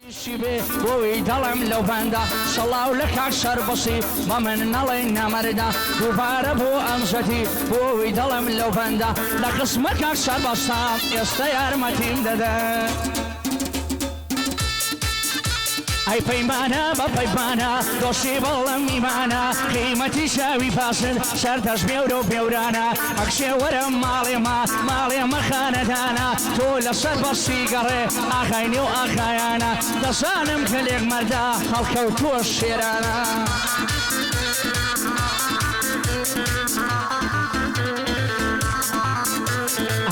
شبه بوي دلم لو بندا صلاو لك عشر بسيط ومن نلين مردا دوباره بو امشتي بوي دلم لو بندا لقسمك عشر بسام يستيار متيم دادا أي بيمانا ببيمانا دوشي بالله ميمانا قيمتي شاوي فاصل شرطش بيورو بيورانا أكشي ورم مالي ما خاندانا طول الصرف السيقري أخيني وأخيانا تصانم كليك مردا خلقو الشيرانا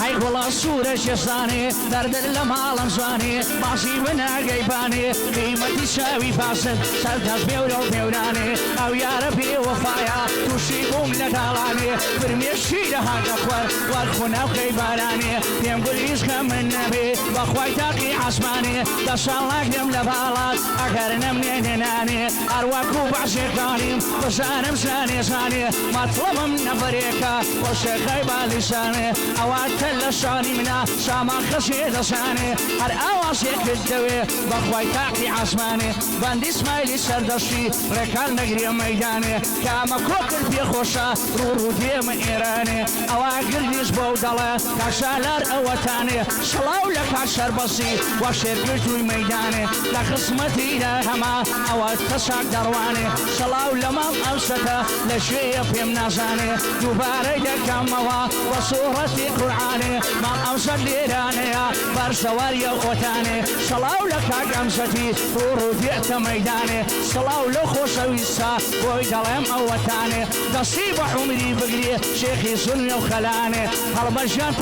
هاي والله صورة شيصاني درد لمالم زاني ماشي بنا قيباني قيمتي شاوي فاسد سلتاز بيورو بيوراني او يا ربي وفايا توشي بوم لدالاني برمي الشيدة هاك اخوار والخونا وقيباني بيم قليس خم النبي بخواي تاقي عسماني دسالك دم لبالات اكرنا منين ناني ارواكو بعشقاني بسانم ساني مطلبم نفريكا وشيخي بالساني اوات لساني منا سامان خشيد لساني هر اواسيك الدوي بخواي تاقي عسماني باندي اسمايلي سردشي ركال نقري ميداني كاما كوكر في خوشا رورو ديم ايراني اواقر ديز بودالا كاشالار اواتاني شلاو لك عشر بسي واشير قلتوي ميداني لخصمتي لهما اوات تساق درواني شلاو لمام امستا لشي في منازاني دوباري دكاموا وصورتي قرعاني ما أمسك ليرانيا برسواريا وطاني صلاو لك أمستي وروديت ميداني صلاو لخوص ويسا ويدلم أوتاني تصيب عمري بقري شيخي سني وخلاني هالمجان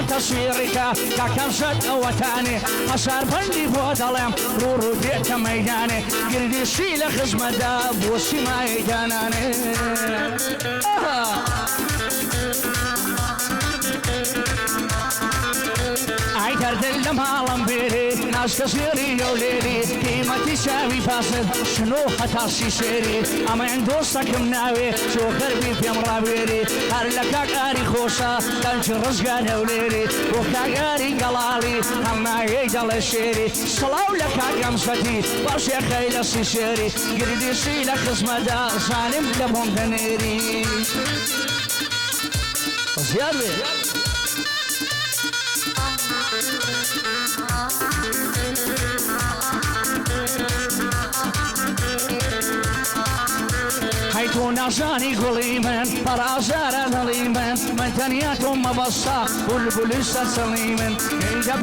تصويرك كأمست أوتاني أصار بندي بودلم وروديت ميداني قردي شيل خزمة داب وسي ميداناني أي تردل لمالم بيري ناس كسيري يوليري قيمتي شاوي فاسد شنو هتاسي سيري أما عندوستك مناوي شو خربي في مرابيري هر لكاك آري خوصا تنش رزقان يوليري وكاك آري قلالي هما يجل الشيري صلاو لكاك أمستي برشي خيل سيسيري قردي سيلك خصمة دا سالم لبهم دنيري زيادة حيث نعزاني قليما فرازار ظليما من تنياتهم مبصا بلبلسة سليما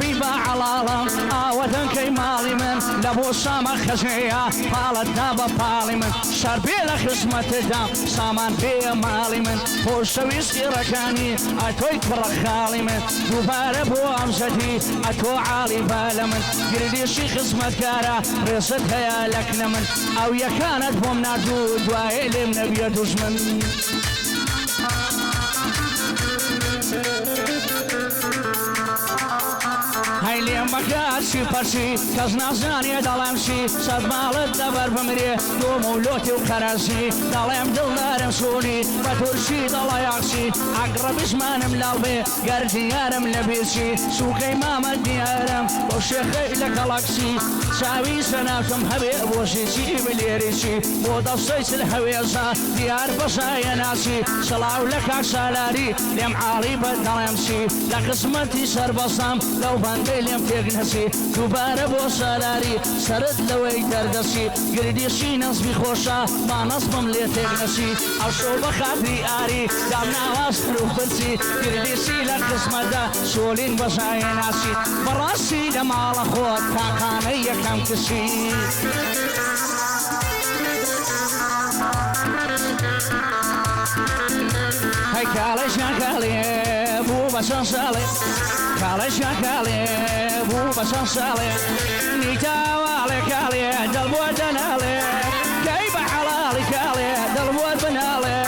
كي بعلالا آوة كي مالما لبو ساما خزيا قالت دابا بالما شربي لخصمة دام سامان بي مالما فوسوي سيركاني اتويت برخالما دوبار بو امزتي اتو عالي بالما قردي شي خصمة كارا رصدها يا لك نمن او يكانت بوم نادود وائل نبي دشمن هاي لي مكاسي فرسي كزنا زاني دلمسي صد مال الدبر بمري دوم ولوتي وخراسي دلم دلارم سوني بترشي دلاياكسي اقرب اسمان ملالبي قردي يارم لبيسي سوقي ماما ديارم وشيخي لك الاكسي ساوي سناتم هبي بوسيسي بليريسي ودفصيس الهويسا ديار بصايا ناسي صلاو لك عسالاري لم عالي بدلمسي لقسمتي سربصام لو بندلم تغنسي دوباره بو سالاري سرد لوي دردسي قردي شي نصبي خوشا ما نصبم لي تغنسي عشو بخاطري آري دامنا واصلو بنسي قردي شي لقسمة دا سولين بصايا ناسي براسي دمال اخوات كاكاني كم كسي هاي كالي شاكالي بو بسنسالي كالي شاكالي بو بسنسالي نيتاوالي كالي دلبو دنالي كيف حلالي كالي دلبو بنالي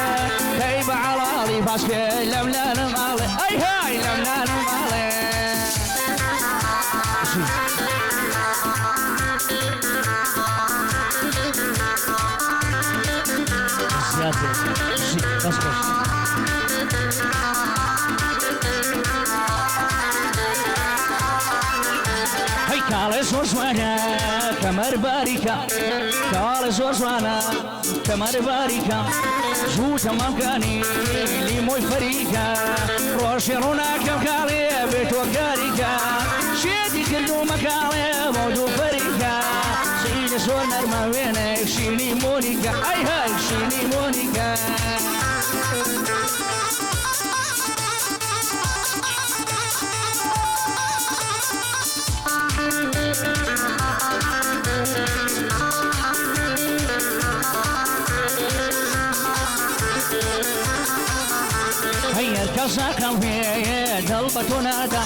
كيف حلالي باسكي لملان مالي اي هاي لملان مالي هاي كالي زوانا كمر باریکە کاڵە زۆر زوانە کەمەر باریکە زوو تەمامکانی لیمۆی فەریکە ڕۆژی ڕووناکەم کاڵێ بێتۆ کاریکە شێتی کردومە کاڵێ بۆ دوو فەریکە شینە زۆر نەرمە وێنە شینی مۆنیکە ئەی هەی شینی مۆنیکە هركسا قلبي ضلبة نادى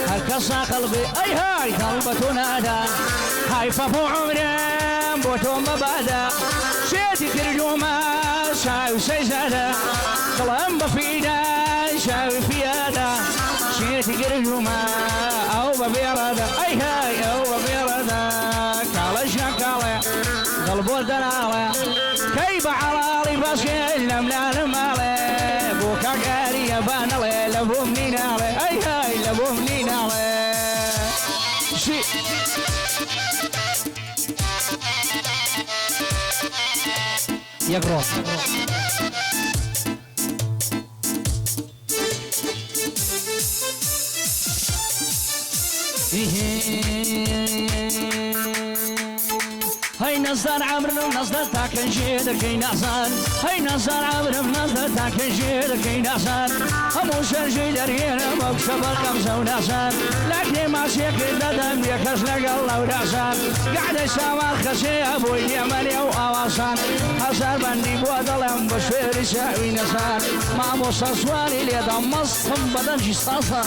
هركسا قلبي أي هاي ضلبة نادى هاي فابو عمري بوتو مبادا شيتي كرجوما شاوي سيزادا كلام بفيدا شاوي فيادا شيتي كرجوما أو ببيرادا أي هاي أو ببيرادا كالا شاكالا قلبو دلالا كيف على باسكي لملا لمالي بوكا قاري يبان علي لبو منين علي اي هاي لبو منين علي شي يقرأ هاي نزار عمرنا ونزار تاكن جيدر كي نعزان هاي نزار عمرنا ونزار تاكن جيدر كي نعزان همو شر جيدر هنا مكشب القمزة ونعزان لكن ما شيك دادم يكش لقى الله ونعزان قاعد يسامر خسي ابوي يمني واواسان هزار بندي بوادلهم بشوير يساوي نزان ما موصى سوالي ليدا مصهم بدن جيستاصان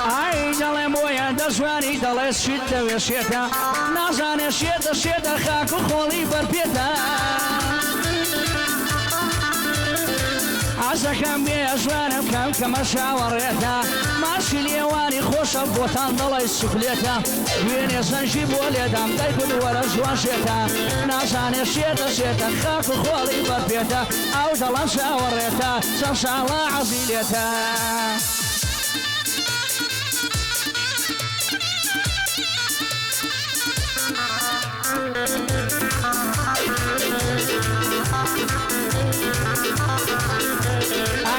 أي دلهم ويا دزواني دلس شدة وشيتا نازان شيتا شيتا خاكو خولي بربيتا عزكم بيزوانم كم كما شاوريتا ماشي ليواني خوش بوتان دلي السفليتا وين يسنجيب وليدام دايكن ورا زوان شيتا نازان شيتا شيتا خاكو خولي بربيتا أو دلم شاوريتا سنشالا عزيليتا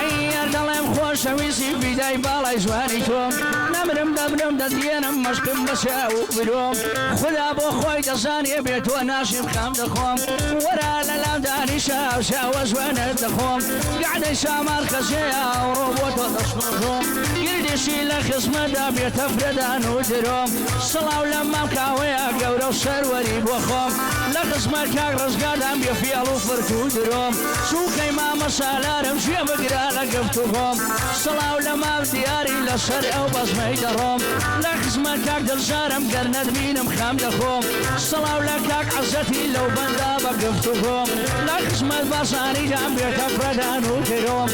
أي دلهم خوش ويسي بداي بالاي زواني توم نمرم دبرم ددينم مشكم بساو بدوم خدا بو خوي دزاني بيت وناشم خام دخوم ورا للام داني شاو شاو زوانة دخوم قاعد يسامر خزيا وروبوت وتصنوهم يردي شيل خصم دا بيت افردان ودروم صلاو لما مكاويا قورو سروري بوخوم لخصمر كاك رزقادم بيفيالو فرتو دروم سوكي ما مسالارم شي بقرا لقفتوهم صلاو لما بدياري لسر او بصمي دروم لخصمر كاك دلزارم قرند بينم خام دخوم صلاو لكاك عزتي لو بندا بقفتوهم لخصمر بصاني جام بيت افردان ودروم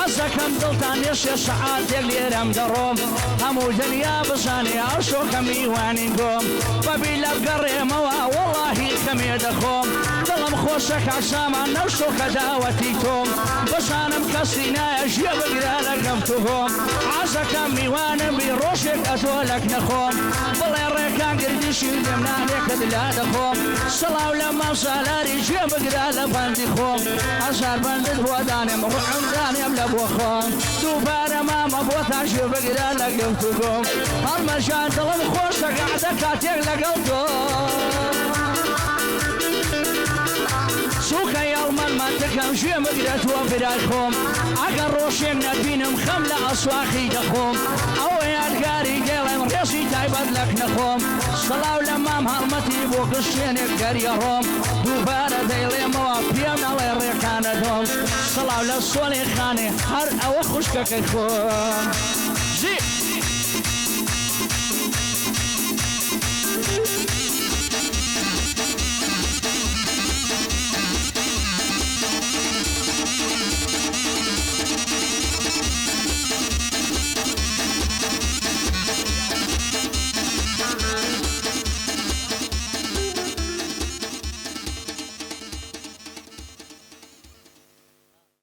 عزكم دلتان يشي ساعات يقليرم دروم همو دنيا بصاني او شو كمي وانينكم فبيلا بقري موا والله كمي دخوم دلم خوشك عساما نوشو كداوتيكم بصانم كسينا يجي بقرا لقفتوهم عزكم ميوانم بروشك اتولك نخوم بلا ريكان قرديشي لمنا ليك دلا دخوم صلاو لما صلاري جي بقرا لبندخوم عزار بندد ودانم روحم دانم لبوخوم دوباره ما مبوتا جي بقرا لقفتوهم هالمجان دلم خوشك عدك اتيك لقفتوهم سوكا يالمن منطقم شو مقدرت وفراخهم اگر روشم نبينم خملة اصواخي دخوم او يادقاري قيلم ريسي تايبت لك نخوم صلاو لمام هالمتي بوكشينك قريهم دوبارة ديلي موافيم على الريكان دوم صلاو للصولي خاني هر او خشكك يخوم زي